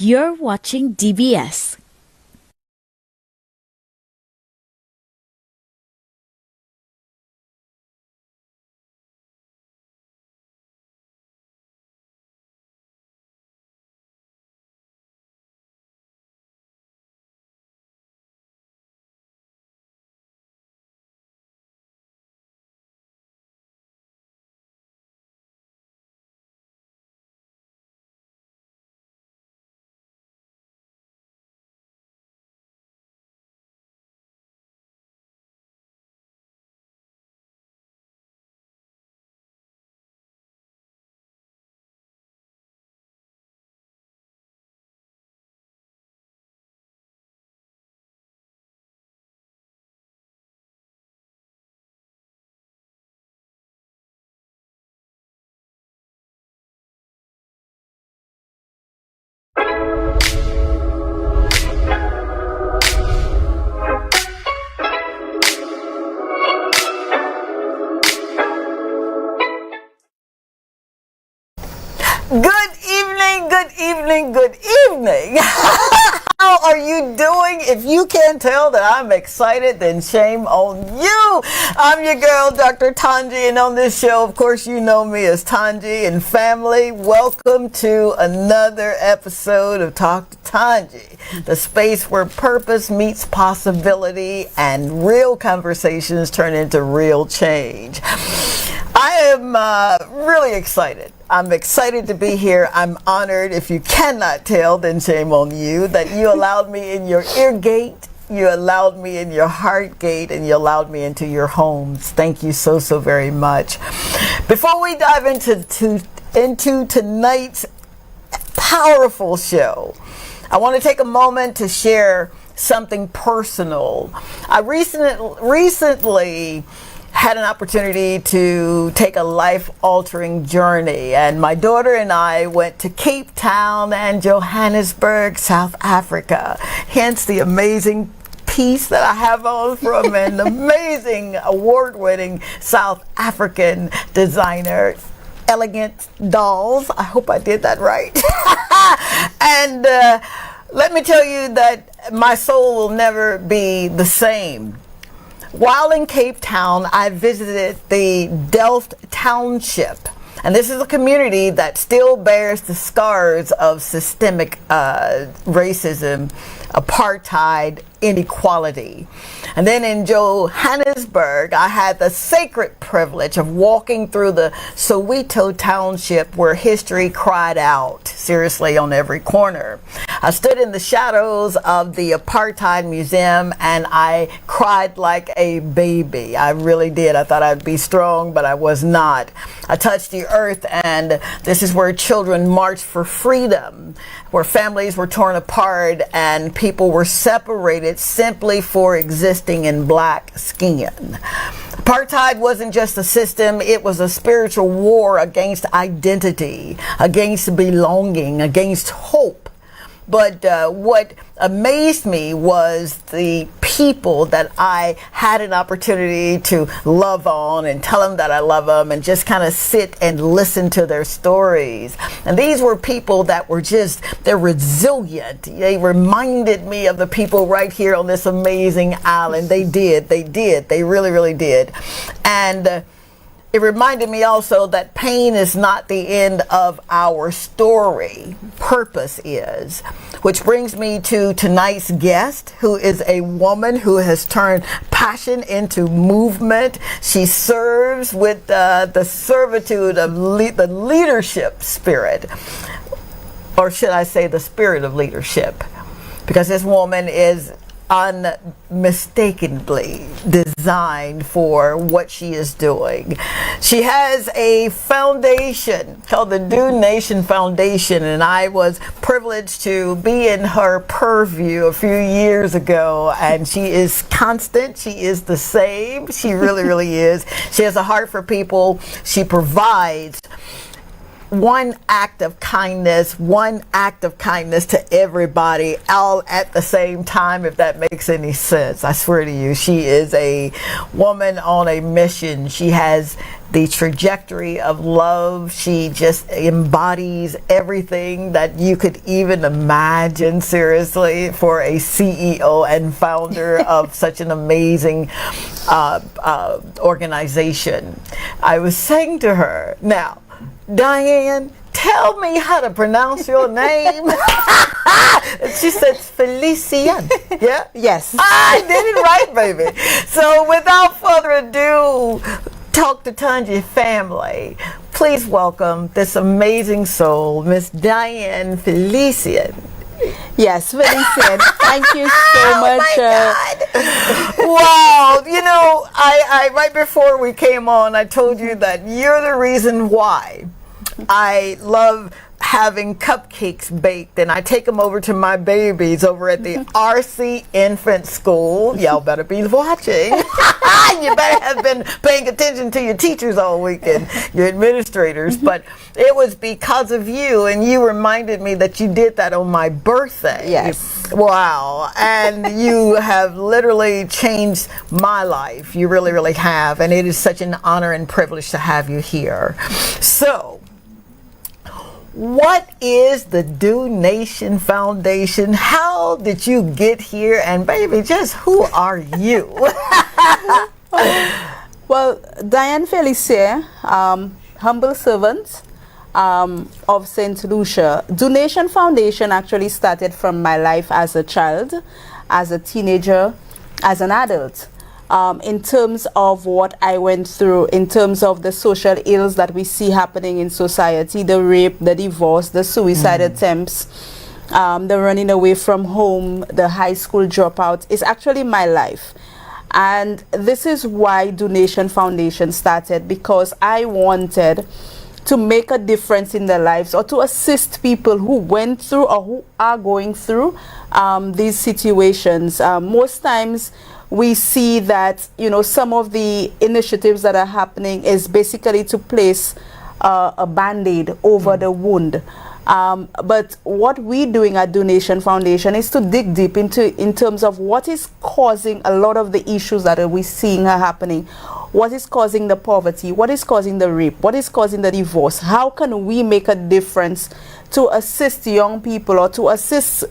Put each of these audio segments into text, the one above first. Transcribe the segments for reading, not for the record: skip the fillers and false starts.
You're watching DBS. Good evening, good evening, good evening. How are you doing? If you can't tell that I'm excited, then shame on you. I'm your girl, Dr. Tanji, and on this show, of course, you know me as Tanji and family. Welcome to another episode of Talk to Tanji, the space where purpose meets possibility and real conversations turn into real change. I am really excited. I'm excited to be here. I'm honored. If you cannot tell, then shame on you, that you allowed me in your ear gate, you allowed me in your heart gate, and you allowed me into your homes. Thank you so very much. Before we dive into tonight's powerful show, I want to take a moment to share something personal. I recently had an opportunity to take a life-altering journey, and my daughter and I went to Cape Town and Johannesburg, South Africa. Hence the amazing piece that I have on from an amazing award-winning South African designer, Elegant Dolls. I hope I did that right. And let me tell you that my soul will never be the same. While in Cape Town, I visited the Delft Township, and this is a community that still bears the scars of systemic racism, apartheid, inequality. And then in Johannesburg, I had the sacred privilege of walking through the Soweto Township, where history cried out, seriously, on every corner. I stood in the shadows of the Apartheid Museum and I cried like a baby. I really did. I thought I'd be strong, but I was not. I touched the earth, and this is where children marched for freedom, where families were torn apart and people were separated simply for existing in black skin. Apartheid wasn't just a system, it was a spiritual war against identity, against belonging, against hope. But what amazed me was the people that I had an opportunity to love on and tell them that I love them and just kind of sit and listen to their stories. And these were people that were they're resilient. They reminded me of the people right here on this amazing island. They really did. And it reminded me also that pain is not the end of our story. Purpose is. Which brings me to tonight's guest, who is a woman who has turned passion into movement. She serves with the servitude of the leadership spirit. Or should I say the spirit of leadership? Because this woman is unmistakably designed for what she is doing. She has a foundation called the Do Nation Foundation, and I was privileged to be in her purview a few years ago, and she is constant. She is the same. She really is. She has a heart for people. She provides one act of kindness to everybody all at the same time, if that makes any sense. I swear to you, she is a woman on a mission. She has the trajectory of love. She just embodies everything that you could even imagine, seriously, for a CEO and founder of such an amazing organization. I was saying to her, now, Diane, tell me how to pronounce your name. She said Felician. Yeah? Yes. I did it right, baby. So without further ado, Talk to Tanji family, please welcome this amazing soul, Miss Diane Felician. Yes, Felician. Thank you so much. Oh my God. Wow. You know, I right before we came on, I told you that you're the reason why I love having cupcakes baked, and I take them over to my babies over at the RC Infant School. Y'all better be watching. You better have been paying attention to your teachers all weekend, your administrators. But it was because of you, and you reminded me that you did that on my birthday. Yes. Wow. And you have literally changed my life. You really, really have. And it is such an honor and privilege to have you here. So, what is the DO-NATION Foundation? How did you get here? And baby, just who are you? Well, Diane Felician, humble servant of St. Lucia. DO-NATION Foundation actually started from my life as a child, as a teenager, as an adult. In terms of what I went through, in terms of the social ills that we see happening in society, the rape, the divorce, the suicide attempts, the running away from home, the high school dropout, is actually my life. And this is why DO-NATION Foundation started, because I wanted to make a difference in their lives, or to assist people who went through or who are going through these situations. Most times we see that, you know, some of the initiatives that are happening is basically to place a band-aid over the wound. But what we're doing at DO-NATION Foundation is to dig deep in terms of what is causing a lot of the issues that we're seeing are happening. What is causing the poverty? What is causing the rape? What is causing the divorce? How can we make a difference to assist young people, or to assist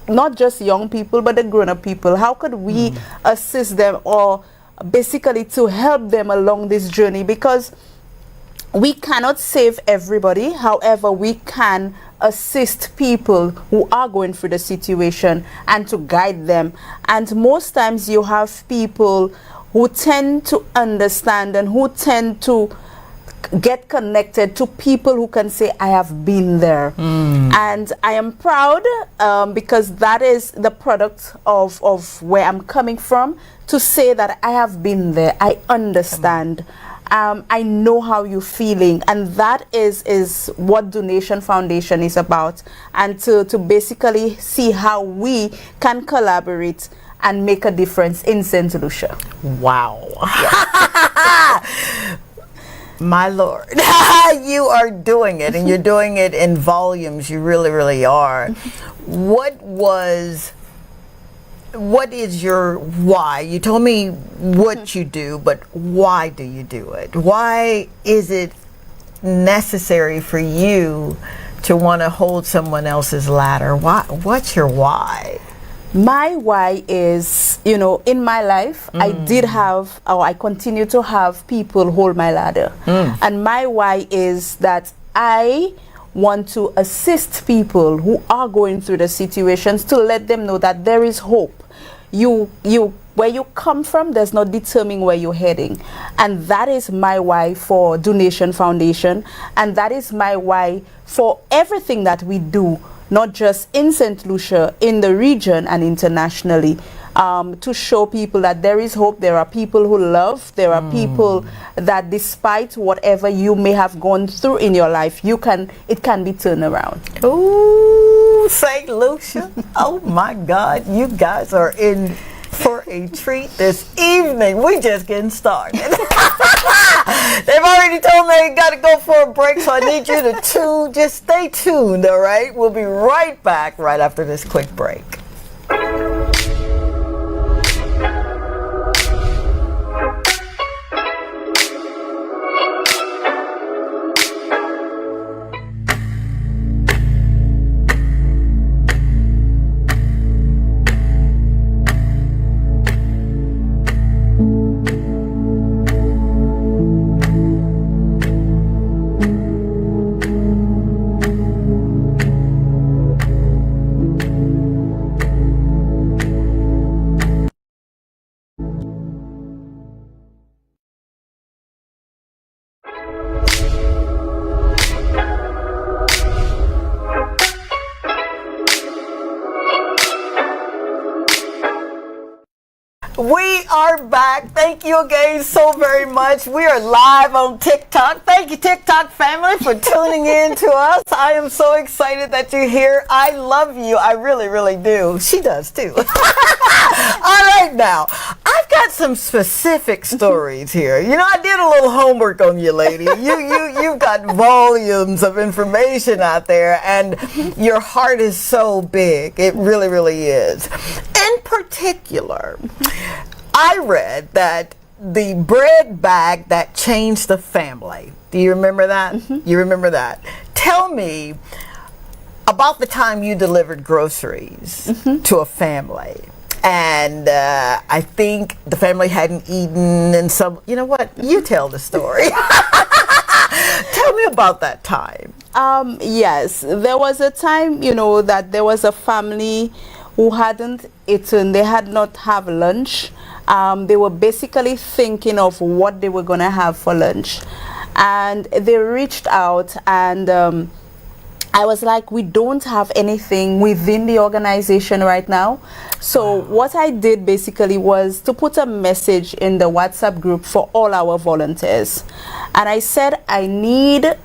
not just young people, but the grown-up people? How could we assist them, or basically to help them along this journey? Because we cannot save everybody. However, we can assist people who are going through the situation and to guide them. And most times you have people who tend to understand and who tend to get connected to people who can say, I have been there. And I am proud because that is the product of where I'm coming from, to say that I have been there. I understand. I know how you're feeling, and that is what DO-NATION Foundation is about, and to basically see how we can collaborate and make a difference in St. Lucia. Wow. My Lord, you are doing it, and you're doing it in volumes. You really, really are. What is your why? You told me what you do, but why do you do it? Why is it necessary for you to want to hold someone else's ladder? Why? What's your why? My why is, you know, in my life, I did have, or I continue to have people hold my ladder. And my why is that I want to assist people who are going through the situations, to let them know that there is hope. Where you come from does not determine where you're heading. And that is my why for DO-NATION Foundation. And that is my why for everything that we do, not just in St. Lucia, in the region and internationally, to show people that there is hope. There are people who love. There are people that, despite whatever you may have gone through in your life, it can be turned around. Ooh, St. Lucia. Oh my God, you guys are in for a treat this evening. We just getting started. They've already told me I got to go for a break, so I need you to just stay tuned, all right? We'll be right back right after this quick break. We are back. Thank you again so very much. We are live on TikTok. Thank you, TikTok family, for tuning in to us. I am so excited that you're here. I love you. I really, really do. She does too. All right, now, I've got some specific stories here. You know, I did a little homework on you, lady. You've got volumes of information out there, and your heart is so big. It really, really is. In particular, I read that the bread bag that changed the family. Do you remember that? You remember that? Tell me about the time you delivered groceries to a family. And I think the family hadn't eaten, and some, you know what? You tell the story. Tell me about that time. Yes, there was a time, you know, that there was a family who hadn't eaten. They had not have lunch. They were basically thinking of what they were going to have for lunch. And they reached out, and I was like, we don't have anything within the organization right now. So what I did basically was to put a message in the WhatsApp group for all our volunteers. And I said, I need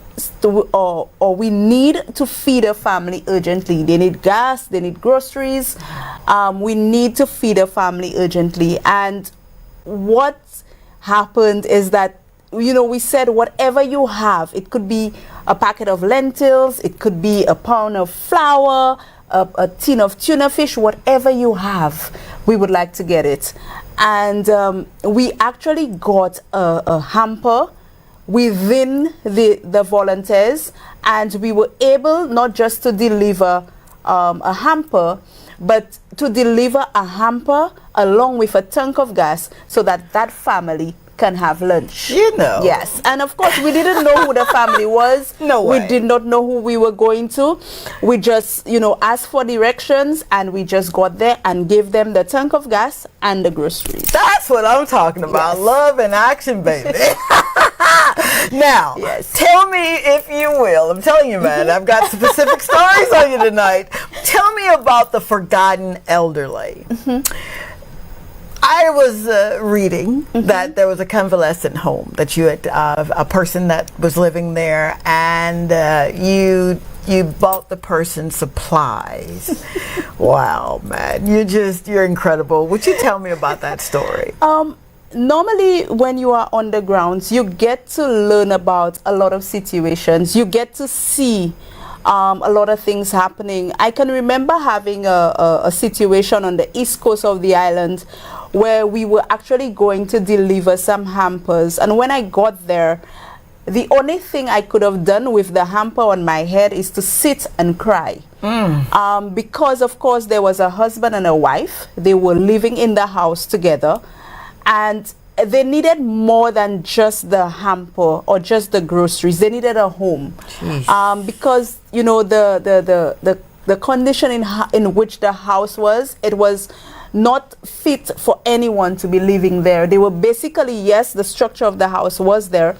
to, or we need to feed a family urgently. They need gas, they need groceries. We need to feed a family urgently. And what happened is that, you know, we said whatever you have, it could be a packet of lentils, it could be a pound of flour, a tin of tuna fish, whatever you have, we would like to get it. And we actually got a hamper within the volunteers, and we were able not just to deliver a hamper, but to deliver a hamper along with a tank of gas so that that family can have lunch. You know. Yes. And of course, we didn't know who the family was. No way. We did not know who we were going to. We just, you know, asked for directions, and we just got there and gave them the tank of gas and the groceries. That's what I'm talking about. Yes. Love and action, baby. Now, Yes. tell me, if you will, I'm telling you, man, I've got specific stories on you tonight. Tell me about the forgotten elderly. I was reading that there was a convalescent home that you had, a person that was living there, and you bought the person supplies. Wow, man, you're incredible. Would you tell me about that story? Normally, when you are on the grounds, you get to learn about a lot of situations. You get to see a lot of things happening. I can remember having a situation on the east coast of the island where we were actually going to deliver some hampers. And when I got there, the only thing I could have done with the hamper on my head is to sit and cry. Because, of course, there was a husband and a wife. They were living in the house together. And they needed more than just the hamper or just the groceries. They needed a home. Because, you know, the condition in which the house was, it was not fit for anyone to be living there. They were basically, yes, the structure of the house was there,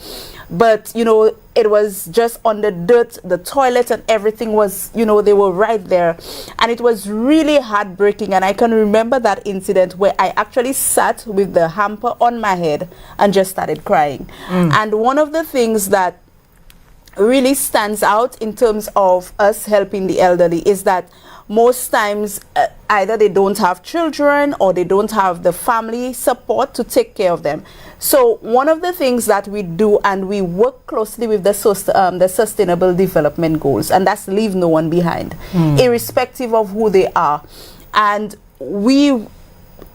but, you know, it was just on the dirt. The toilet and everything was, you know, they were right there. And it was really heartbreaking. And I can remember that incident where I actually sat with the hamper on my head and just started crying. And one of the things that really stands out in terms of us helping the elderly is that most times either they don't have children or they don't have the family support to take care of them. So one of the things that we do, and we work closely with the Sustainable Development Goals, and that's leave no one behind, irrespective of who they are. And we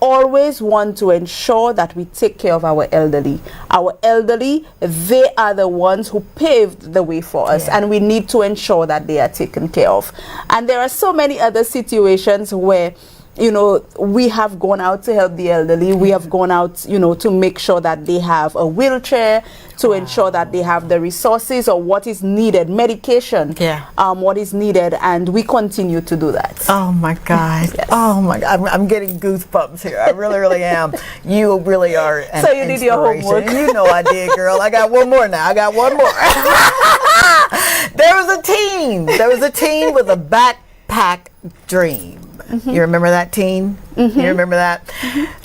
always want to ensure that we take care of our elderly. Our elderly, they are the ones who paved the way for us, and we need to ensure that they are taken care of. And there are so many other situations where, you know, we have gone out to help the elderly. We have gone out, you know, to make sure that they have a wheelchair, to ensure that they have the resources or what is needed, medication, what is needed, and we continue to do that. Oh my God. Yes. Oh my God. I'm getting goosebumps here. I really, really am. You really are an So you did your homework. You know I did, girl. I got one more now. I got one more. There was a teen with a backpack dream. You remember that teen? You remember that?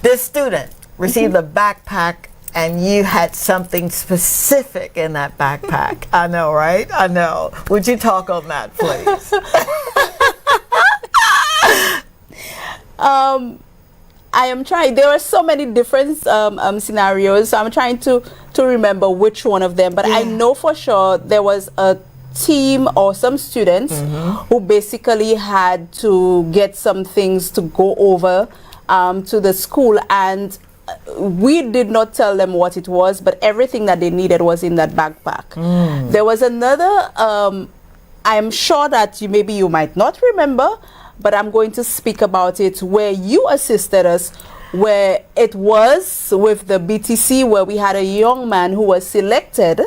This student received a backpack, and you had something specific in that backpack. I know, right? I know. Would you talk on that, please? I am trying. There are so many different scenarios, so I'm trying to remember which one of them. But I know for sure there was a team or some students who basically had to get some things to go over to the school, and we did not tell them what it was, but everything that they needed was in that backpack. There was another, I'm sure that maybe you might not remember, but I'm going to speak about it, where you assisted us, where it was with the BTC, where we had a young man who was selected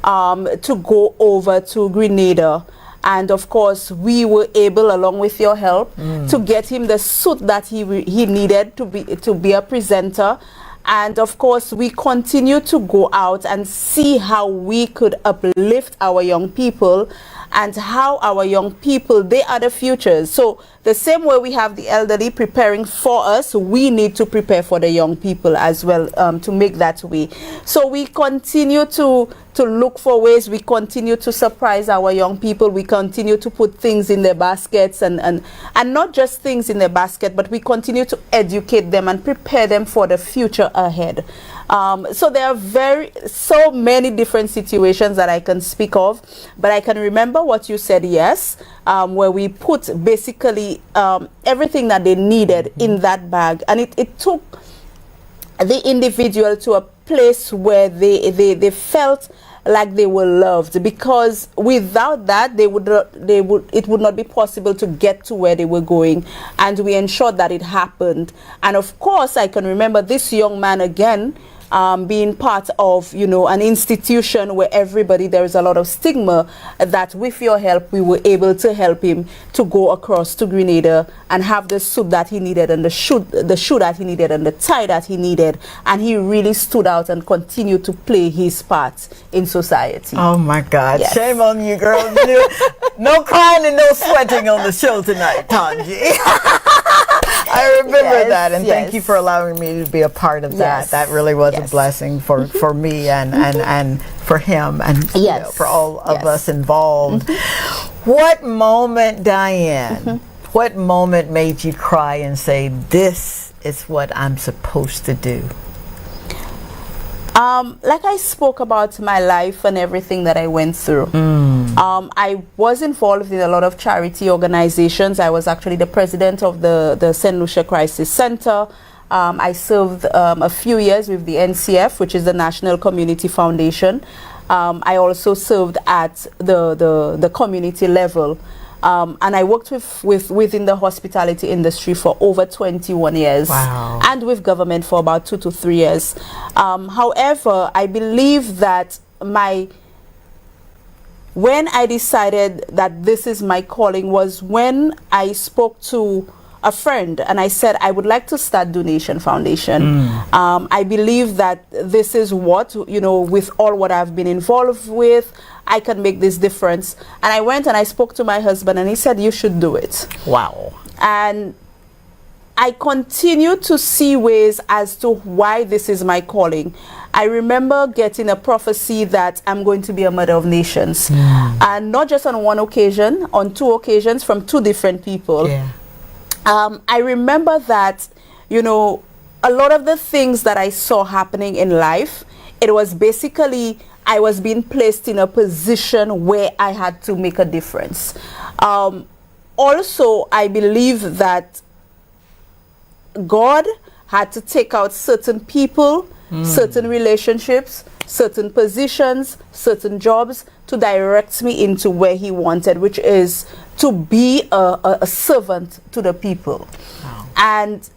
to go over to Grenada. And of course, we were able, along with your help, to get him the suit that he needed to be a presenter. And of course, we continue to go out and see how we could uplift our young people, and how our young people, they are the futures. So the same way we have the elderly preparing for us, we need to prepare for the young people as well, to make that way. So we continue to look for ways. We continue to surprise our young people. We continue to put things in their baskets, and not just things in their basket, but we continue to educate them and prepare them for the future ahead. So there are so many different situations that I can speak of, but I can remember what you said, where we put basically everything that they needed in that bag, and it took the individual to a place where they felt like they were loved, because without that it would not be possible to get to where they were going, and we ensured that it happened. And of course, I can remember this young man again, being part of, you know, an institution where there is a lot of stigma, that with your help we were able to help him to go across to Grenada and have the suit that he needed, and the shoe that he needed, and the tie that he needed, and he really stood out and continued to play his part in society. Oh my God. Yes. Shame on you, girl. No crying and no sweating on the show tonight, Tanji. I remember that, and thank you for allowing me to be a part of that. That really was a blessing for me and for him, and you know, for all of us involved. What moment, Diane, what moment made you cry and say, this is what I'm supposed to do? Like I spoke about my life and everything that I went through. I was involved in a lot of charity organizations. I was actually the president of the St. Lucia Crisis Center. I served a few years with the NCF, which is the National Community Foundation. I also served at the community level. And I worked within the hospitality industry for over 21 years. Wow. And with government for about 2 to 3 years. However, I believe that when I decided that this is my calling was when I spoke to a friend and I said I would like to start Donation Foundation. I believe that this is what, you know, with all what I've been involved with, I can make this difference. And I went and I spoke to my husband, and he said, you should do it. Wow. And I continue to see ways as to why this is my calling. I remember getting a prophecy that I'm going to be a mother of nations. And not just on one occasion, on 2 occasions from 2 different people. Yeah. I remember that, you know, a lot of the things that I saw happening in life, it was basically I was being placed in a position where I had to make a difference. Also, I believe that God had to take out certain people, certain relationships, certain positions, certain jobs to direct me into where he wanted, which is to be a servant to the people. Wow. And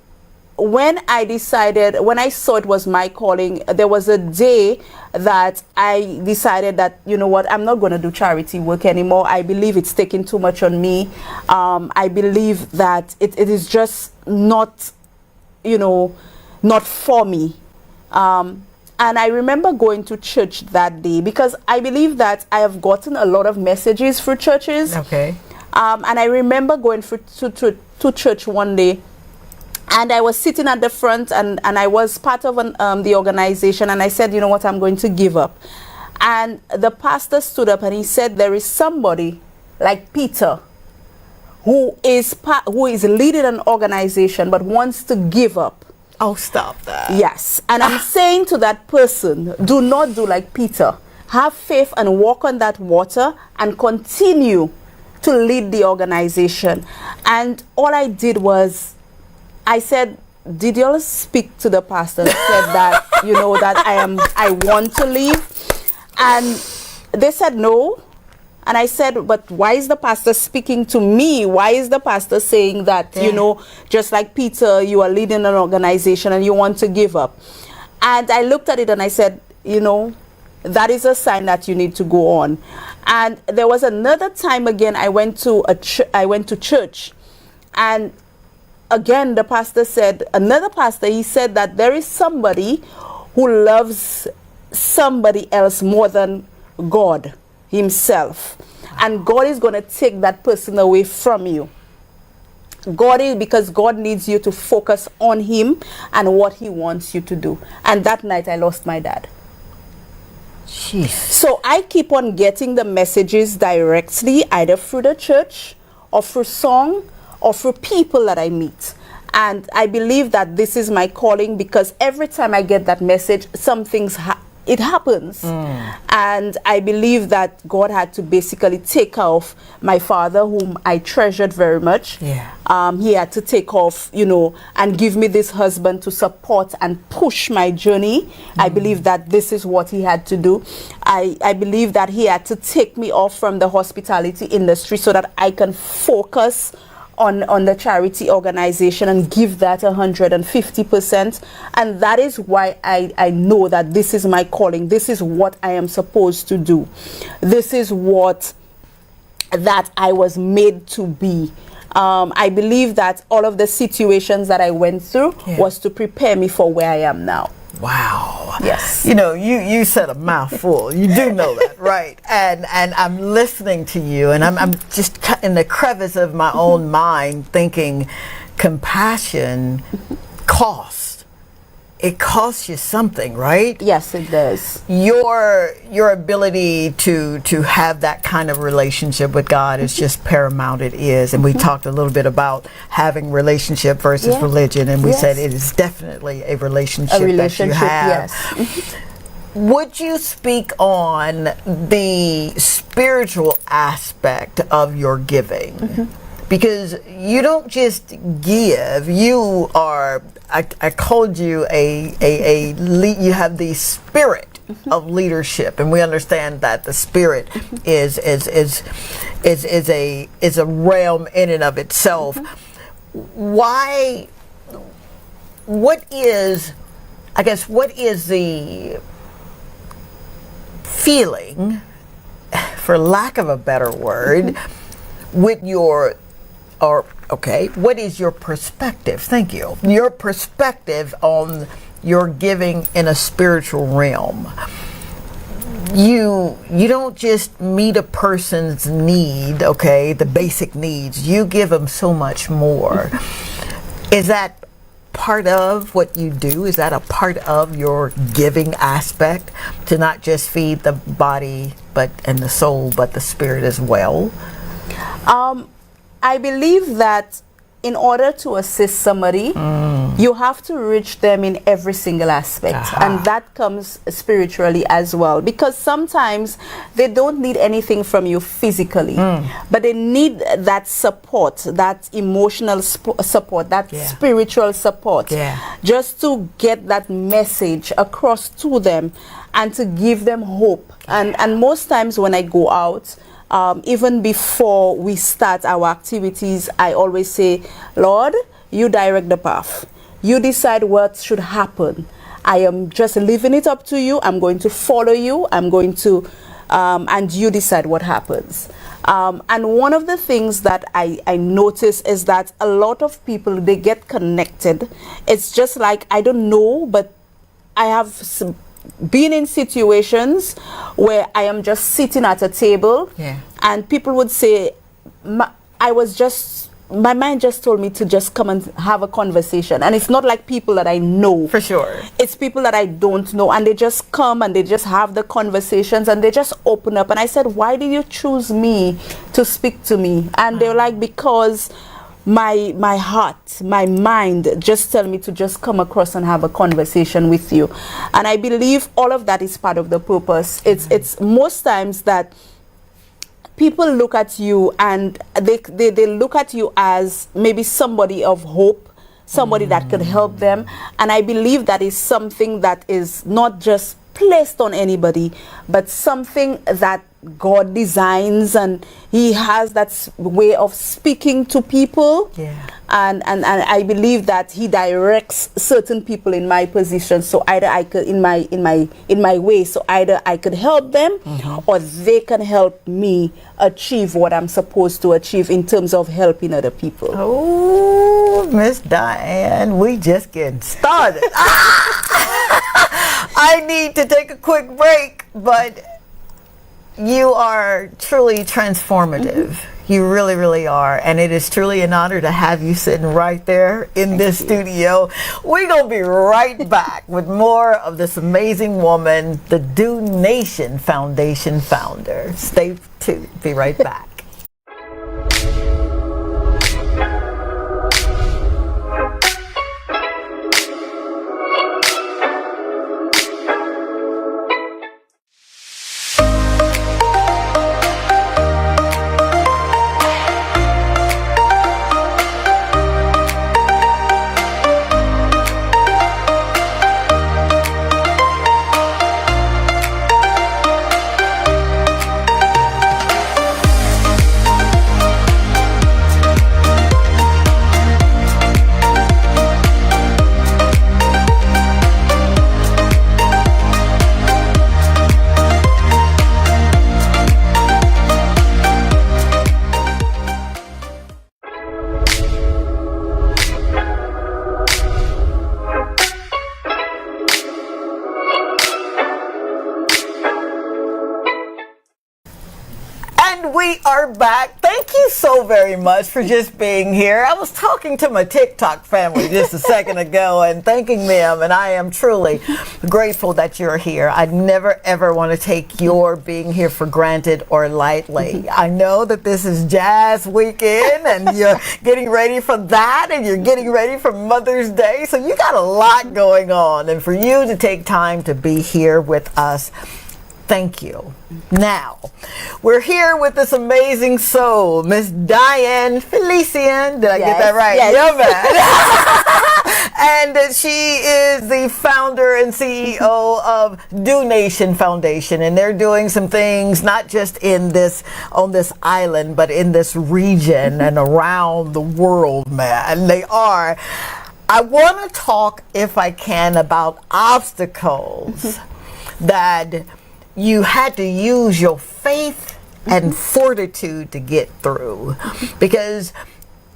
when I decided, when I saw it was my calling, there was a day that I decided that, you know what, I'm not going to do charity work anymore. I believe it's taking too much on me. I believe that it is just not, you know, not for me. And I remember going to church that day because I believe that I have gotten a lot of messages for churches. Okay. And I remember going to church one day, and I was sitting at the front, and I was part of the organization, and I said, you know what, I'm going to give up. And the pastor stood up and he said, there is somebody like Peter who is leading an organization but wants to give up. Oh, stop that. Yes. And I'm saying to that person, do not do like Peter. Have faith and walk on that water and continue to lead the organization. And all I did was, I said, did you all speak to the pastor? Said that, you know, that I want to leave. And they said no. And I said, but why is the pastor speaking to me? Why is the pastor saying that, you know, just like Peter, you are leading an organization and you want to give up? And I looked at it and I said, you know, that is a sign that you need to go on. And there was another time again, I went to church, and again, the pastor said, another pastor, he said that there is somebody who loves somebody else more than God himself. And God is going to take that person away from you. Because God needs you to focus on him and what he wants you to do. And that night I lost my dad. Jeez. So I keep on getting the messages directly, either through the church or through song or through people that I meet. And I believe that this is my calling because every time I get that message, it happens. And I believe that God had to basically take off my father, whom I treasured very much. Yeah. He had to take off, you know, and give me this husband to support and push my journey. I believe that this is what he had to do. I believe that he had to take me off from the hospitality industry so that I can focus on the charity organization and give that 150%. And that is why I know that this is my calling. This is what I am supposed to do. This is what that I was made to be. I believe that all of the situations that I went through was to prepare me for where I am now. Wow. Yes. You know, you said a mouthful. You do know that, right? And I'm listening to you, and I'm just in the crevice of my own mind thinking, compassion costs. It costs you something, right? Yes, it does. Your ability to have that kind of relationship with God is just paramount. It is. And we talked a little bit about having relationship versus religion, and we said it is definitely a relationship that you have. Yes. Would you speak on the spiritual aspect of your giving? Because you don't just give, you are, I called you you have the spirit of leadership, and we understand that the spirit is a realm in and of itself. What is the feeling, for lack of a better word, with what is your perspective? Thank you. Your perspective on your giving in a spiritual realm. You don't just meet a person's need, the basic needs. You give them so much more. Is that part of what you do? Is that a part of your giving aspect, to not just feed the body and the soul, but the spirit as well? I believe that in order to assist somebody, you have to reach them in every single aspect. And that comes spiritually as well. Because sometimes they don't need anything from you physically, but they need that support, that emotional support, that spiritual support, just to get that message across to them and to give them hope. And most times when I go out, even before we start our activities, I always say, Lord, you direct the path. You decide what should happen. I am just leaving it up to you. I'm going to follow you. I'm going to, and you decide what happens. And one of the things that I notice is that a lot of people, they get connected. It's just like, I don't know, but I have been in situations where I am just sitting at a table, and people would say, my mind just told me to just come and have a conversation. And it's not like people that I know. For sure. It's people that I don't know, and they just come and they just have the conversations and they just open up. And I said, why did you choose me to speak to me? And they're like, because my heart, my mind just tell me to just come across and have a conversation with you. And I believe all of that is part of the purpose. It's most times that people look at you and they look at you as maybe somebody of hope, somebody that could help them. And I believe that is something that is not just placed on anybody, but something that God designs, and he has that way of speaking to people. And I believe that he directs certain people in my position, so either I could in my way, so either I could help them, or they can help me achieve what I'm supposed to achieve in terms of helping other people. Oh, Miss Diane, we just getting started. I need to take a quick break, but you are truly transformative. You really, really are. And it is truly an honor to have you sitting right there in this studio. We're going to be right back with more of this amazing woman, the DO-NATION Foundation founder. Stay tuned. Be right back. We are back. Thank you so very much for just being here. I was talking to my TikTok family just a second ago and thanking them, and I am truly grateful that you're here. I never ever want to take your being here for granted or lightly. I know that this is Jazz Weekend and you're getting ready for that, and you're getting ready for Mother's Day, so you got a lot going on, and for you to take time to be here with us, thank you. Now, we're here with this amazing soul, Miss Diane Felician. Did I get that right? Yes. Yeah, man. And she is the founder and CEO of DO-NATION Foundation, and they're doing some things not just on this island, but in this region and around the world, man. They are. I want to talk, if I can, about obstacles that you had to use your faith and fortitude to get through, because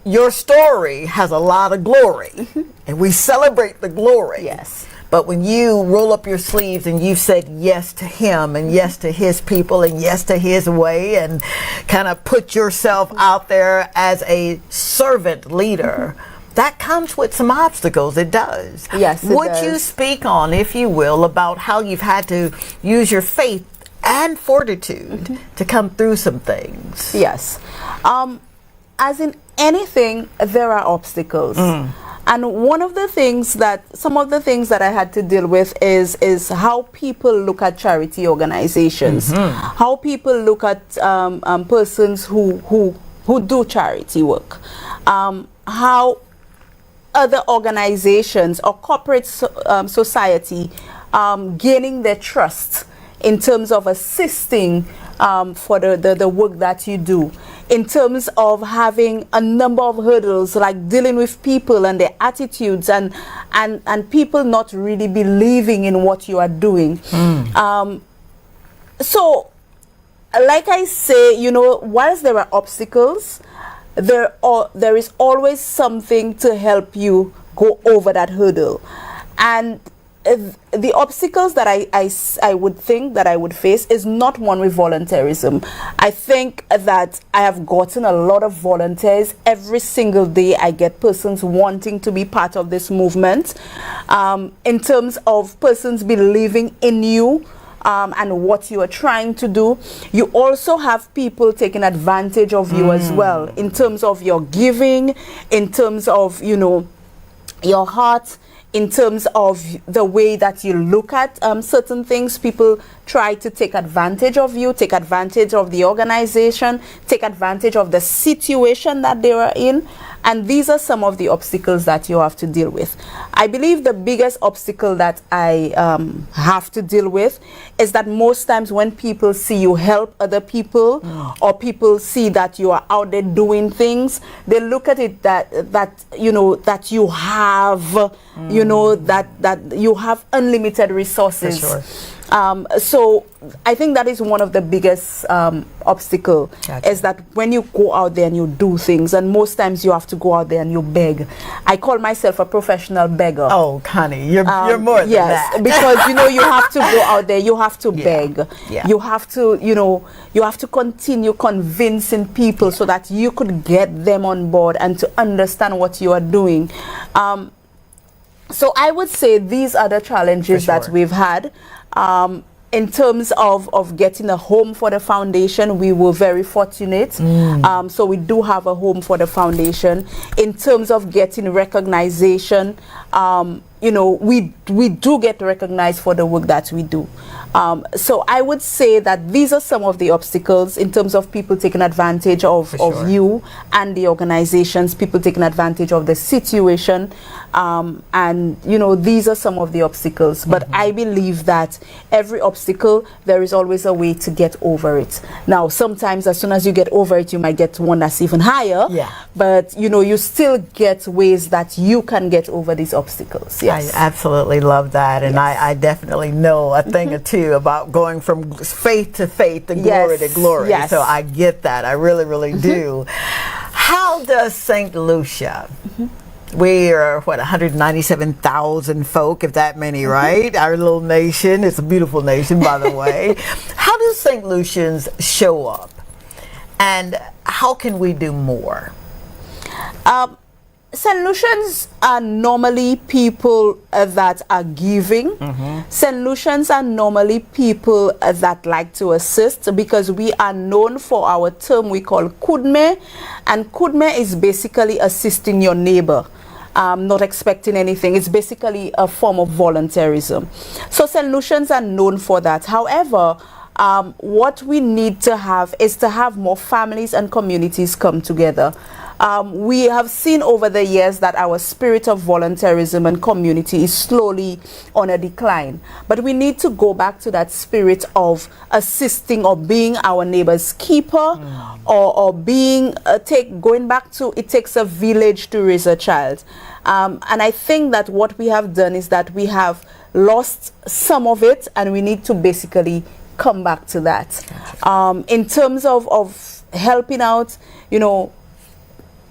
your story has a lot of glory, and we celebrate the glory. Yes. But when you roll up your sleeves and you've said yes to him and yes to his people and yes to his way, and kind of put yourself out there as a servant leader, that comes with some obstacles. It does. Yes, it Would does. you speak on, if you will, about how you've had to use your faith and fortitude to come through some things? Yes. As in anything, there are obstacles. And one of the things some of the things that I had to deal with is how people look at charity organizations, how people look at persons who do charity work, how other organizations or corporate society gaining their trust in terms of assisting for the work that you do, in terms of having a number of hurdles like dealing with people and their attitudes and people not really believing in what you are doing. So like I say, you know, whilst there are obstacles, there is always something to help you go over that hurdle. And the obstacles that I would think that I would face is not one with volunteerism. I think that I have gotten a lot of volunteers. Every single day I get persons wanting to be part of this movement, in terms of persons believing in you and what you are trying to do. You also have people taking advantage of you as well, in terms of your giving, in terms of, you know, your heart, in terms of the way that you look at certain things. People try to take advantage of you, take advantage of the organization, take advantage of the situation that they are in. And these are some of the obstacles that you have to deal with. I believe the biggest obstacle that I have to deal with is that most times when people see you help other people, or people see that you are out there doing things, they look at it that you know, that you have, you know, that you have unlimited resources. For sure. So I think that is one of the biggest obstacle. Gotcha. Is that when you go out there and you do things, and most times you have to go out there and you beg. I call myself a professional beggar. Oh, Connie, you're more than yes, that. because you know, you have to go out there, you have to beg. Yeah. You have to, you know, you have to continue convincing people so that you could get them on board and to understand what you are doing. So I would say these are the challenges that we've had. In terms of getting a home for the foundation, we were very fortunate. So we do have a home for the foundation. In terms of getting recognition, you know, we do get recognized for the work that we do. So I would say that these are some of the obstacles in terms of people taking advantage of you and the organizations, people taking advantage of the situation. And, you know, these are some of the obstacles. But I believe that every obstacle, there is always a way to get over it. Now, sometimes as soon as you get over it, you might get one that's even higher. Yeah. But, you know, you still get ways that you can get over these obstacles. Yes. I absolutely love that. And I definitely know a thing or two about going from faith to faith, to glory to glory. Yes. So I get that. I really, really do. How does St. Lucia, we are, what, 197,000 folk, if that many, right? Our little nation. It's a beautiful nation, by the way. How do St. Lucians show up? And how can we do more? St. Lucians are normally people that are giving. St. Lucians are normally people that like to assist, because we are known for our term we call kudme. And kudme is basically assisting your neighbor. Not expecting anything. It's basically a form of volunteerism. So St. Lucians are known for that. However, what we need to have is to have more families and communities come together. We have seen over the years that our spirit of volunteerism and community is slowly on a decline. But we need to go back to that spirit of assisting or being our neighbor's keeper, or being, going back to it takes a village to raise a child. And I think that what we have done is that we have lost some of it, and we need to basically come back to that. In terms of helping out, you know,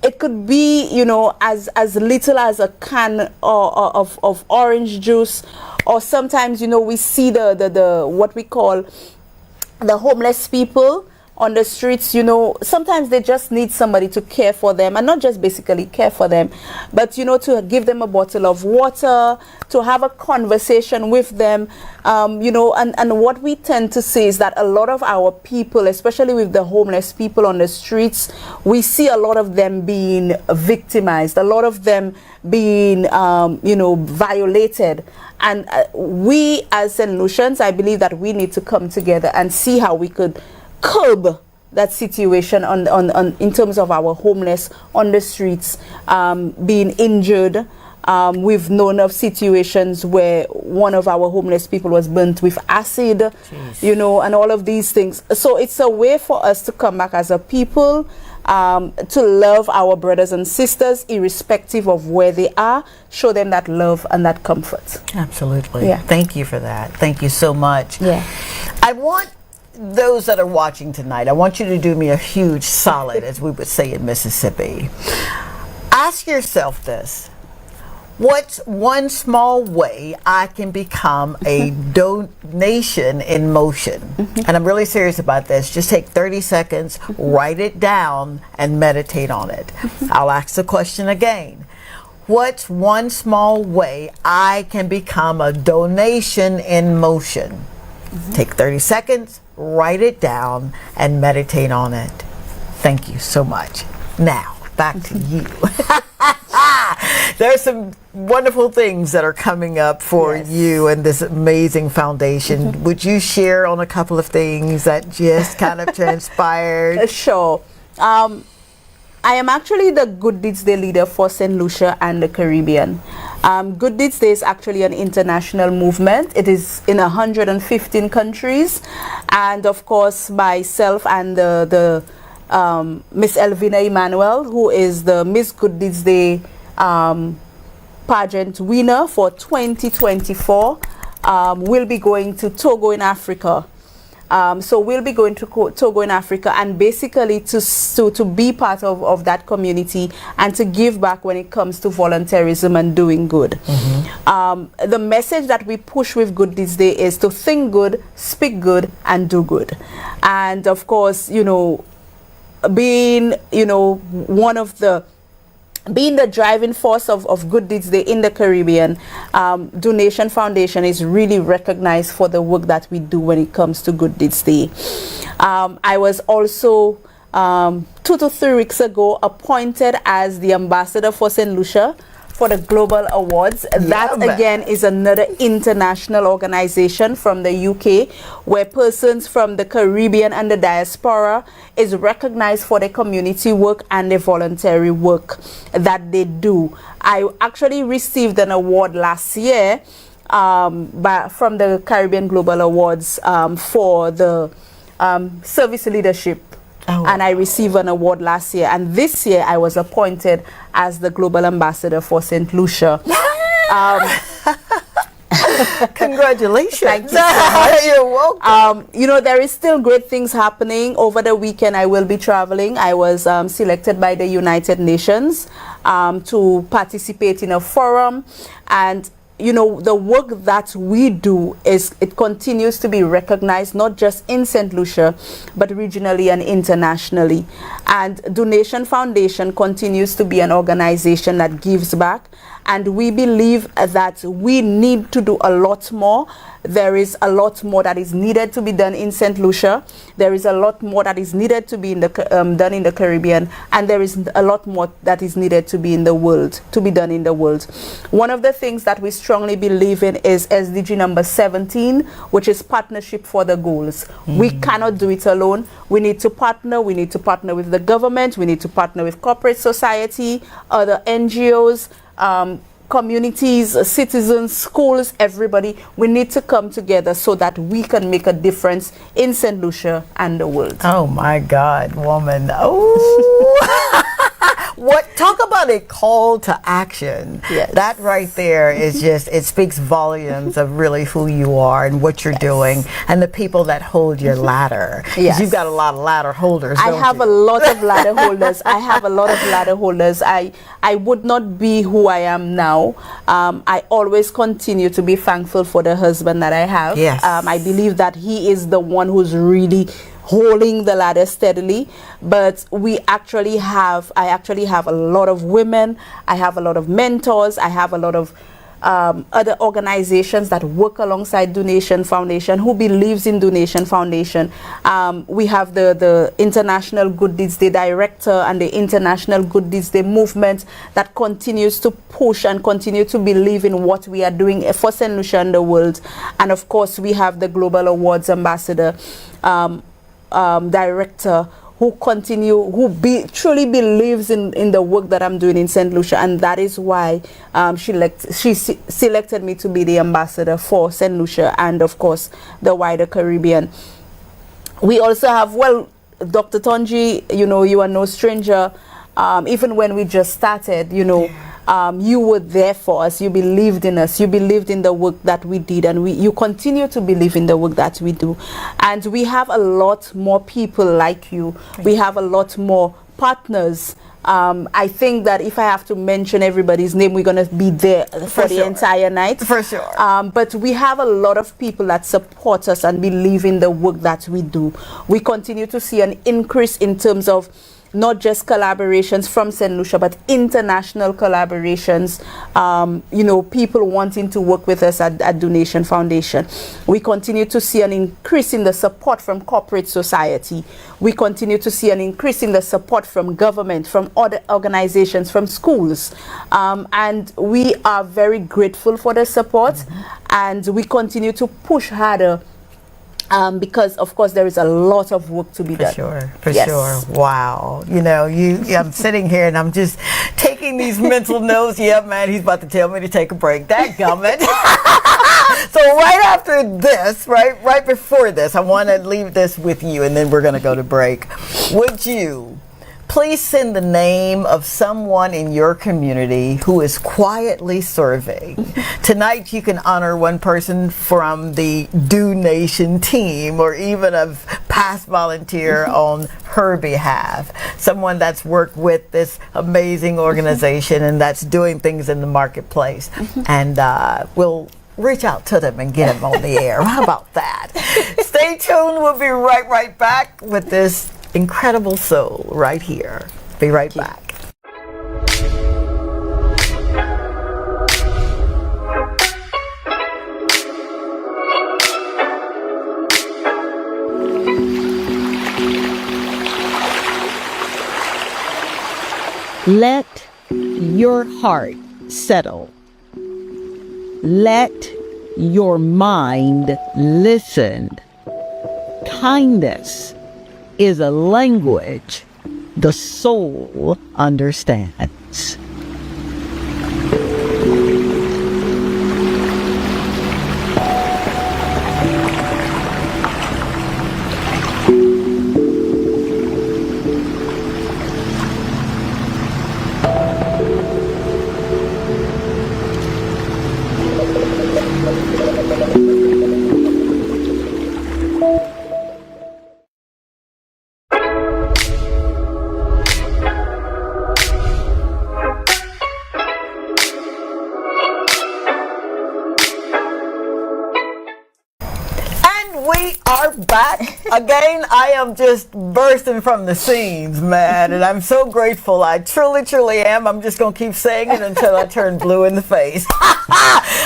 it could be, you know, as little as a can of orange juice, or sometimes, you know, we see the what we call the homeless people. on the streets, you know, sometimes they just need somebody to care for them, and not just basically care for them, but, you know, to give them a bottle of water, to have a conversation with them, you know, and what we tend to say is that a lot of our people, especially with the homeless people on the streets, we see a lot of them being victimized, a lot of them being, you know, violated. And we as St. Lucians, I believe that we need to come together and see how we could curb that situation on in terms of our homeless on the streets, being injured. We've known of situations where one of our homeless people was burnt with acid. Jeez. You know, and all of these things. So it's a way for us to come back as a people, to love our brothers and sisters irrespective of where they are, show them that love and that comfort. Absolutely. Yeah. Thank you for that. Thank you so much. Yeah. I want those that are watching tonight, I want you to do me a huge solid, as we would say in Mississippi. Ask yourself this: what's one small way I can become a donation in motion? And I'm really serious about this. Just take 30 seconds, write it down, and meditate on it. I'll ask the question again. What's one small way I can become a donation in motion? Take 30 seconds, write it down, and meditate on it. Thank you so much. Now, back to you. There's some wonderful things that are coming up for you and this amazing foundation. Would you share on a couple of things that just kind of transpired? Sure. I am actually the Good Deeds Day leader for St. Lucia and the Caribbean. Good Deeds Day is actually an international movement. It is in 115 countries, and of course myself and the Miss Elvina Emmanuel, who is the Miss Good Deeds Day pageant winner for 2024, will be going to Togo in Africa. So we'll be going to Togo in Africa, and basically to be part of that community and to give back when it comes to volunteerism and doing good. The message that we push with Good Deeds Day is to think good, speak good, and do good. And of course, you know, being, you know, being the driving force of Good Deeds Day in the Caribbean, Donation Foundation is really recognized for the work that we do when it comes to Good Deeds Day. I was also 2 to 3 weeks ago appointed as the ambassador for St. Lucia for the Global Awards. That again is another international organization from the UK, where persons from the Caribbean and the diaspora is recognized for their community work and their voluntary work that they do. I actually received an award last year from the Caribbean Global Awards for the service leadership. And I received an award last year, and this year I was appointed as the Global Ambassador for St. Lucia. Congratulations. Thank you so much. You're welcome. You know, there is still great things happening. Over the weekend I will be traveling. I was selected by the United Nations to participate in a forum, and you know, the work that we do it continues to be recognized, not just in St. Lucia, but regionally and internationally. And Donation Foundation continues to be an organization that gives back, and we believe that we need to do a lot more. There is a lot more that is needed to be done in St. Lucia. There is a lot more that is needed to be done in the Caribbean, and there is a lot more that is needed to be in the world, to be done in the world. One of the things that we strongly believe in is SDG number 17, which is partnership for the goals. We cannot do it alone. We need to partner. We need to partner with the government. We need to partner with corporate society, other NGOs, communities, citizens, schools, everybody. We need to come together so that we can make a difference in St. Lucia and the world. Oh my God, woman. Oh. What, talk about a call to action. Yes. That right there is just, it speaks volumes of really who you are and what you're doing, and the people that hold your ladder. Yes. You've got a lot of ladder holders, I don't have you? a lot of ladder holders. I have a lot of ladder holders. I would not be who I am now. I always continue to be thankful for the husband that I have. Yes. I believe that he is the one who's really holding the ladder steadily, but I actually have a lot of women, I have a lot of mentors, I have a lot of other organizations that work alongside Donation Foundation, who believes in Donation Foundation. We have the International Good Deeds Day Director and the International Good Deeds Day movement that continues to push and continue to believe in what we are doing for St. Lucia and the world. And of course, we have the Global Awards Ambassador Director, who truly believes in the work that I'm doing in St. Lucia, and that is why she selected me to be the ambassador for St. Lucia and of course the wider Caribbean. We also have, well, Dr. Tonji, you know, you are no stranger. Even when we just started, you know, you were there for us. You believed in us. You believed in the work that we did, and you continue to believe in the work that we do. And we have a lot more people like you. We have a lot more partners. I think that if I have to mention everybody's name, we're going to be there for the entire night. For sure. But we have a lot of people that support us and believe in the work that we do. We continue to see an increase in terms of not just collaborations from St. Lucia, but international collaborations, you know, people wanting to work with us at Donation Foundation. We continue to see an increase in the support from corporate society. We continue to see an increase in the support from government, from other organizations, from schools. And we are very grateful for the support, and we continue to push harder because of course there is a lot of work to be done. For sure. Wow. You know, I'm sitting here and I'm just taking these mental notes. Yeah, man, he's about to tell me to take a break. Dadgummit. So right after this, right before this, I want to leave this with you, and then we're going to go to break. Would you please send the name of someone in your community who is quietly serving? Tonight you can honor one person from the Donation team, or even a past volunteer on her behalf. Someone that's worked with this amazing organization and that's doing things in the marketplace. And we'll reach out to them and get them on the air. How about that? Stay tuned. We'll be right back with this incredible soul right here. Be right back. Let your heart settle. Let your mind listen. Kindness is a language the soul understands. We are back again. I am just bursting from the scenes, man, and I'm so grateful. I truly am. I'm just gonna keep saying it until I turn blue in the face.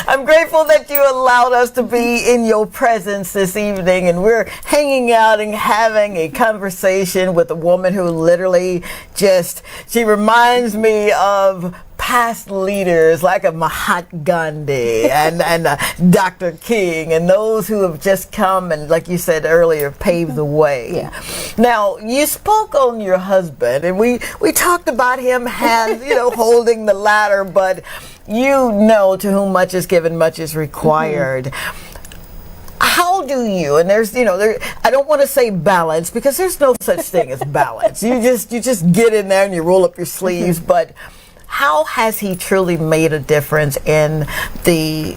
I'm grateful that you allowed us to be in your presence this evening, and we're hanging out and having a conversation with a woman who literally she reminds me of past leaders like a Mahatma Gandhi and Dr. King, and those who have just come and, like you said earlier, paved the way. Yeah. Now, you spoke on your husband, and we talked about him holding the ladder, but you know, to whom much is given, much is required. How do you, and there's, I don't want to say balance, because there's no such thing as balance. You just get in there and you roll up your sleeves, but how has he truly made a difference in the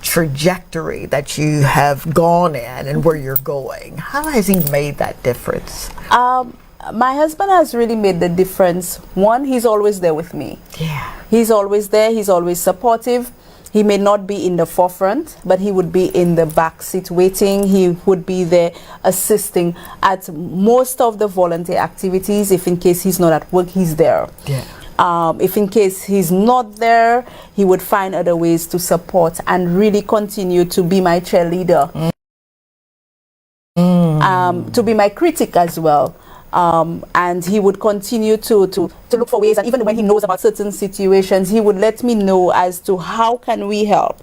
trajectory that you have gone in and where you're going? How has he made that difference? My husband has really made the difference. One, he's always there with me. Yeah. He's always there. He's always supportive. He may not be in the forefront, but he would be in the back seat waiting. He would be there assisting at most of the volunteer activities. If in case he's not at work, he's there. Yeah. If in case he's not there, he would find other ways to support and really continue to be my cheerleader, to be my critic as well. And he would continue to look for ways, and even when he knows about certain situations, he would let me know as to how can we help,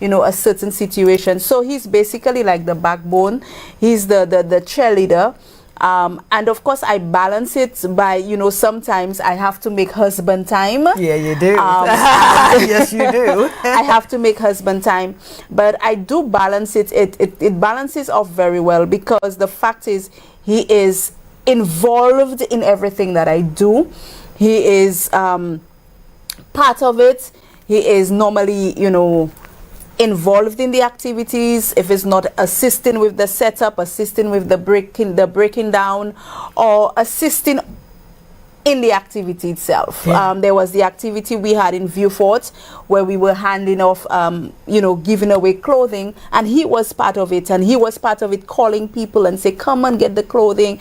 you know, a certain situation. So he's basically like the backbone. He's the cheerleader. And of course I balance it by, you know, sometimes I have to make husband time. Yeah, you do. Yes, you do. I have to make husband time, but I do balance it. It balances off very well, because the fact is he is involved in everything that I do. He is part of it. He is normally, you know, involved in the activities. If it's not assisting with the setup, assisting with the breaking down, or assisting in the activity itself. Yeah. There was the activity we had in Viewfort where we were handing off, you know, giving away clothing, and he was part of it. And he was part of it, calling people and say, come and get the clothing,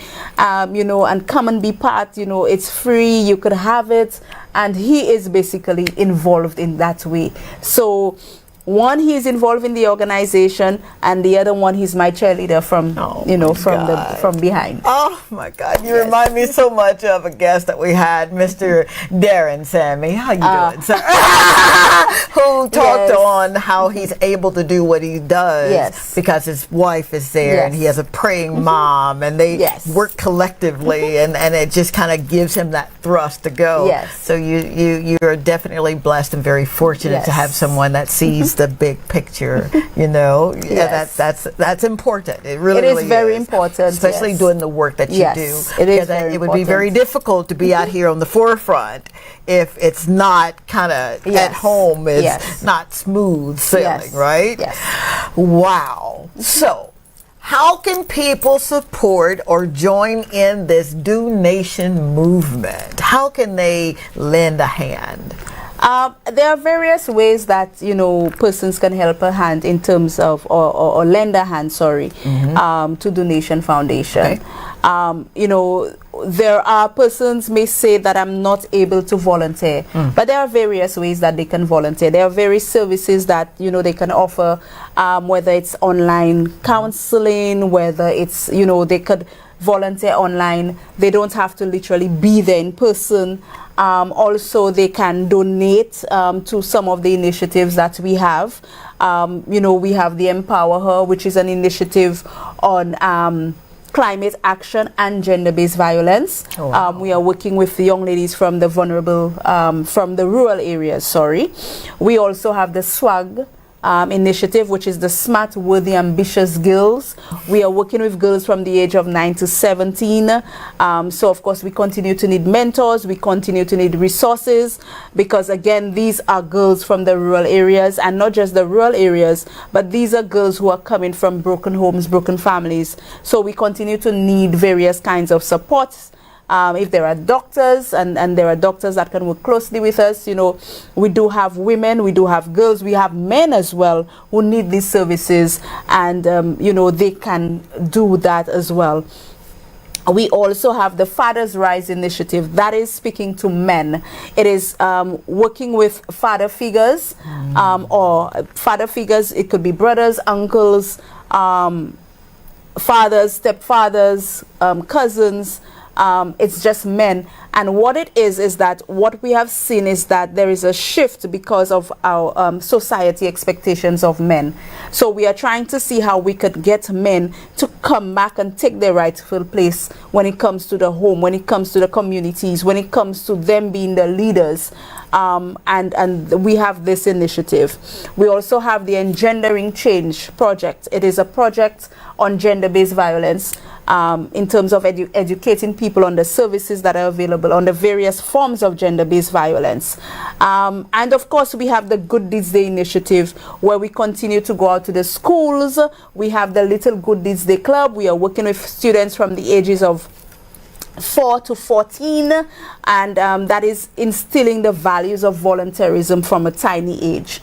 you know, and come and be part, you know, it's free, you could have it. And he is basically involved in that way. So one, he is involved in the organization, and the other one, he's my cheerleader from, you know, from behind. Oh my God! You remind me so much of a guest that we had, Mr. Darren Sammy. How you doing, sir? Who talked on how he's able to do what he does because his wife is there, and he has a praying mom, and they work collectively, and it just kind of gives him that thrust to go. So you are definitely blessed and very fortunate to have someone that sees the big picture, you know. That's important. It really is very important, especially doing the work that you do. It would be very difficult to be out here on the forefront if it's not kind of at home, it's not smooth sailing, right? Wow. So how can people support or join in this Do Nation movement? How can they lend a hand? There are various ways that, you know, persons can help a hand in terms of, or lend a hand, to Do Nation Foundation. You know, there are persons may say that I'm not able to volunteer, but there are various ways that they can volunteer. There are various services that, you know, they can offer, whether it's online counseling, whether it's, you know, they could volunteer online. They don't have to literally be there in person. Also, they can donate to some of the initiatives that we have. You know, we have the Empower Her, which is an initiative on climate action and gender-based violence. We are working with the young ladies from the vulnerable, from the rural areas, We also have the SWAG initiative, which is the Smart, Worthy, Ambitious Girls. We are working with girls from the age of 9 to 17. So of course we continue to need mentors, we continue to need resources, because again, these are girls from the rural areas, and not just the rural areas, but these are girls who are coming from broken homes, broken families. So we continue to need various kinds of supports. If there are doctors, and there are doctors that can work closely with us, you know, we do have women, we do have girls, we have men as well who need these services, and you know, they can do that as well. We also have the Fathers Rise initiative that is speaking to men. It is working with father figures, or father figures. It could be brothers, uncles, fathers, stepfathers, cousins. It's just men, and what it is that what we have seen is that there is a shift because of our society expectations of men. So we are trying to see how we could get men to come back and take their rightful place when it comes to the home, when it comes to the communities, when it comes to them being the leaders. And we have this initiative. We also have the Engendering Change project. It is a project on gender-based violence, in terms of educating people on the services that are available, on the various forms of gender-based violence. And of course, we have the Good Deeds Day initiative, where we continue to go out to the schools. We have the Little Good Deeds Day Club. We are working with students from the ages of 4 to 14, and that is instilling the values of volunteerism from a tiny age.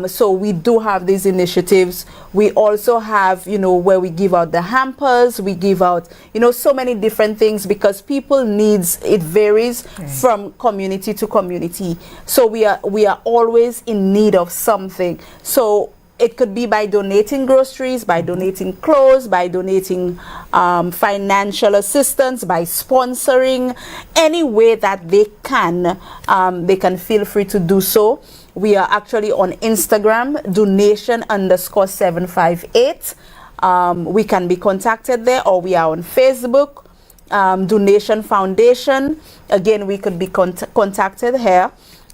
So we do have these initiatives. We also have, where we give out the hampers, we give out, so many different things, because people needs, it varies from community to community. So we are always in need of something. So it could be by donating groceries, by donating clothes, by donating financial assistance, by sponsoring, any way that they can feel free to do so. We are actually on Instagram, donation_758. We can be contacted there, or we are on Facebook, Donation Foundation. Again, we could be contacted here.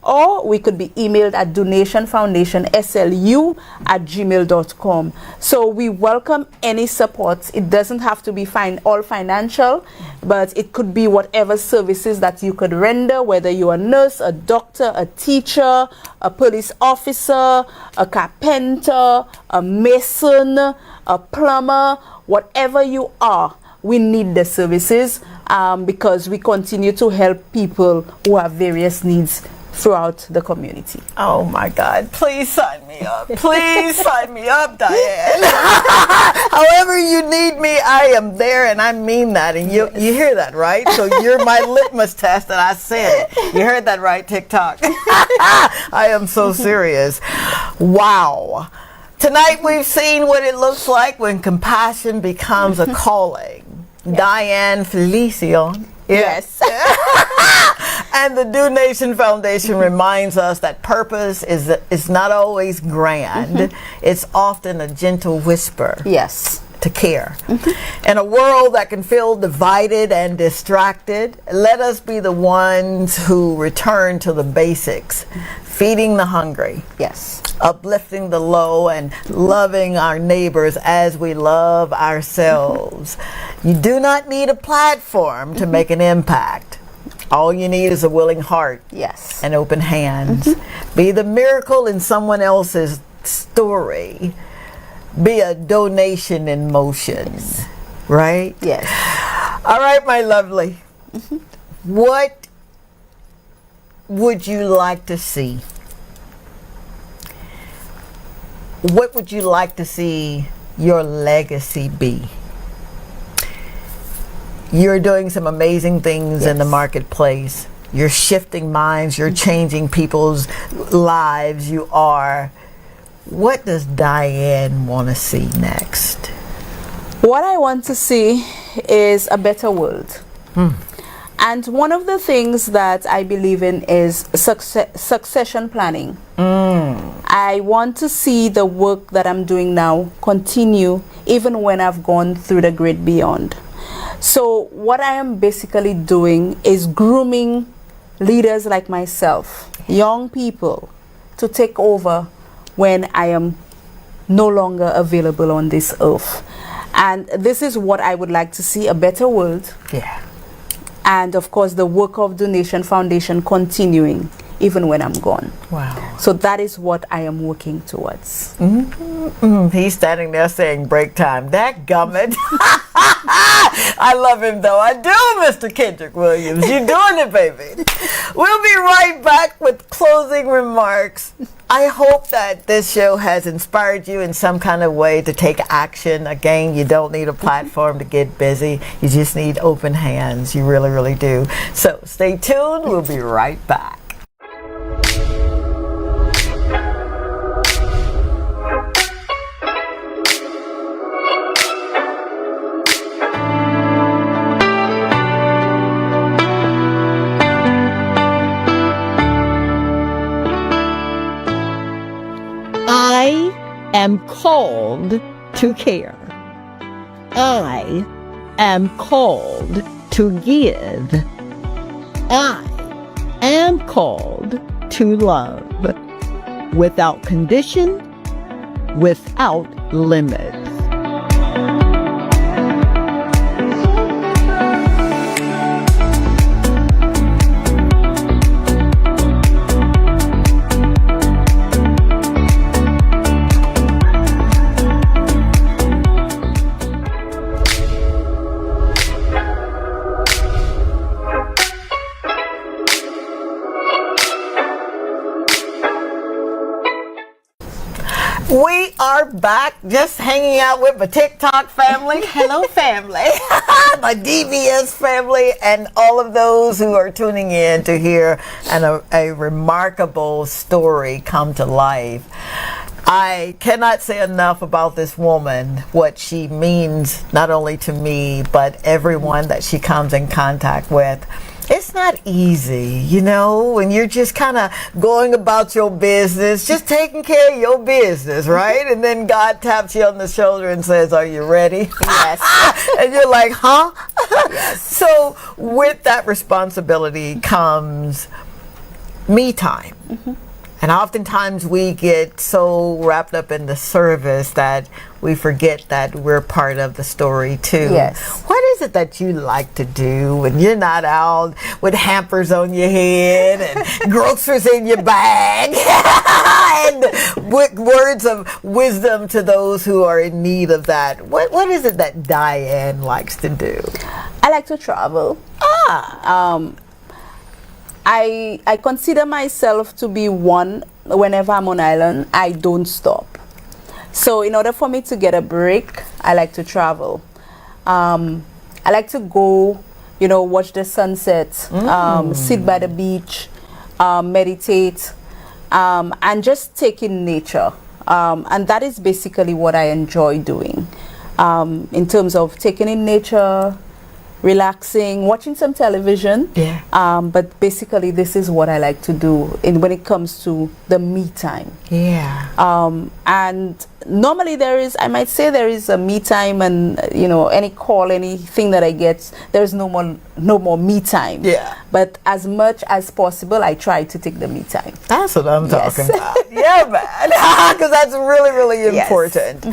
Or we could be emailed at donationfoundationslu@gmail.com. So we welcome any support. It doesn't have to be all financial, but it could be whatever services that you could render, whether you're a nurse, a doctor, a teacher, a police officer, a carpenter, a mason, a plumber, whatever you are. We need the services because we continue to help people who have various needs throughout the community. Oh my God, please sign me up. Please sign me up, Diane. However you need me, I am there, and I mean that. And you hear that, right? So you're my litmus test, and I said it. You heard that right, TikTok. I am so serious. Wow. Tonight we've seen what it looks like when compassion becomes a calling. Yes. Diane Felicion. Yes. And the Donation Foundation reminds us that purpose is not always grand. It's often a gentle whisper. Yes. To care. In a world that can feel divided and distracted, let us be the ones who return to the basics, feeding the hungry. Yes. Uplifting the low, and loving our neighbors as we love ourselves. You do not need a platform to make an impact. All you need is a willing heart. Yes. And open hands. Be the miracle in someone else's story. Be a donation in motion. Right? Yes. All right, my lovely. What would you like to see? What would you like to see your legacy be? You're doing some amazing things in the marketplace. You're shifting minds. You're changing people's lives. You are. What does Diane want to see next? What I want to see is a better world. And one of the things that I believe in is succession planning. I want to see the work that I'm doing now continue even when I've gone through the great beyond. So what I am basically doing is grooming leaders like myself, young people, to take over when I am no longer available on this earth. And this is what I would like to see, a better world. Yeah. And of course the work of Donation Foundation continuing even when I'm gone. Wow. So that is what I am working towards. He's standing there saying break time. Dadgummit. I love him though. I do, Mr. Kendrick Williams. You're doing it, baby. We'll be right back with closing remarks. I hope that this show has inspired you in some kind of way to take action. Again, you don't need a platform to get busy. You just need open hands. You really, really do. So stay tuned. We'll be right back. I am called to care. I am called to give. I am called to love. Without condition, without limits. We are back, just hanging out with my TikTok family. Hello, family. My DVS family, and all of those who are tuning in to hear a remarkable story come to life. I cannot say enough about this woman, what she means not only to me, but everyone that she comes in contact with. It's not easy, you know, when you're just kind of going about your business, just taking care of your business, right? And then God taps you on the shoulder and says, "Are you ready?" Yes. And you're like, huh? Yes. So with that responsibility comes me time. And oftentimes we get so wrapped up in the service that we forget that we're part of the story too. Yes. What is it that you like to do when you're not out with hampers on your head and groceries in your bag and words of wisdom to those who are in need of that? What is it that Diane likes to do? I like to travel. I consider myself to be one. Whenever I'm on island, I don't stop. So in order for me to get a break, I like to travel. I like to go, you know, watch the sunset, sit by the beach, meditate, and just take in nature. And that is basically what I enjoy doing, in terms of taking in nature, relaxing, watching some television. Yeah. But basically, this is what I like to do when it comes to the me time. Yeah. And normally I might say there is a me time, and you know, any call, anything that I get, there's no more me time. Yeah. But as much as possible, I try to take the me time. That's what I'm Yes. talking about. Yeah, man. Because that's really, really Yes. important.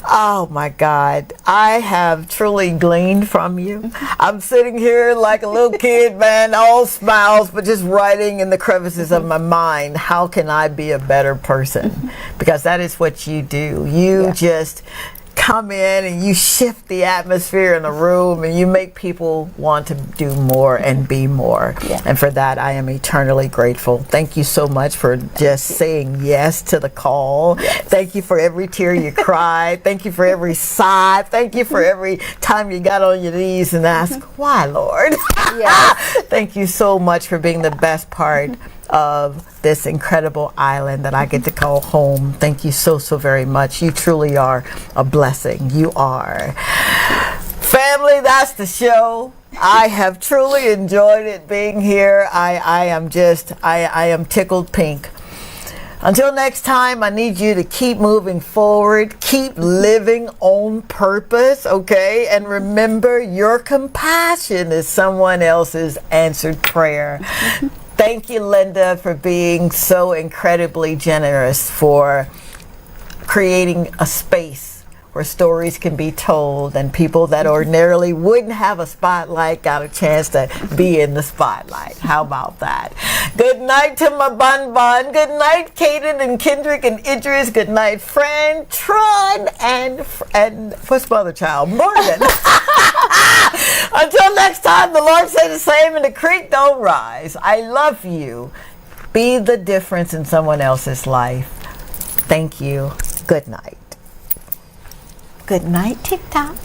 Oh, my God. I have truly gleaned from you. I'm sitting here like a little kid, man, all smiles, but just writing in the crevices of my mind, how can I be a better person? Because that is what you do. You just come in and you shift the atmosphere in a room, and you make people want to do more and be more. Yeah. And for that, I am eternally grateful. Thank you so much for just saying yes to the call. Yes. Thank you for every tear you cried. Thank you for every sigh. Thank you for every time you got on your knees and asked, "Why, Lord?" Yes. Thank you so much for being the best part of this incredible island that I get to call home. Thank you so, so very much. You truly are a blessing. You are. Family, that's the show. I have truly enjoyed it being here. I am tickled pink. Until next time, I need you to keep moving forward, keep living on purpose, okay? And remember, your compassion is someone else's answered prayer. Thank you, Linda, for being so incredibly generous, for creating a space where stories can be told, and people that ordinarily wouldn't have a spotlight got a chance to be in the spotlight. How about that? Good night to my Bun Bun. Good night, Kaden and Kendrick and Idris. Good night, Fran, Tron, and what's my other child? Morgan. Until next time, the Lord say the same and the creek don't rise. I love you. Be the difference in someone else's life. Thank you. Good night. Good night, TikTok.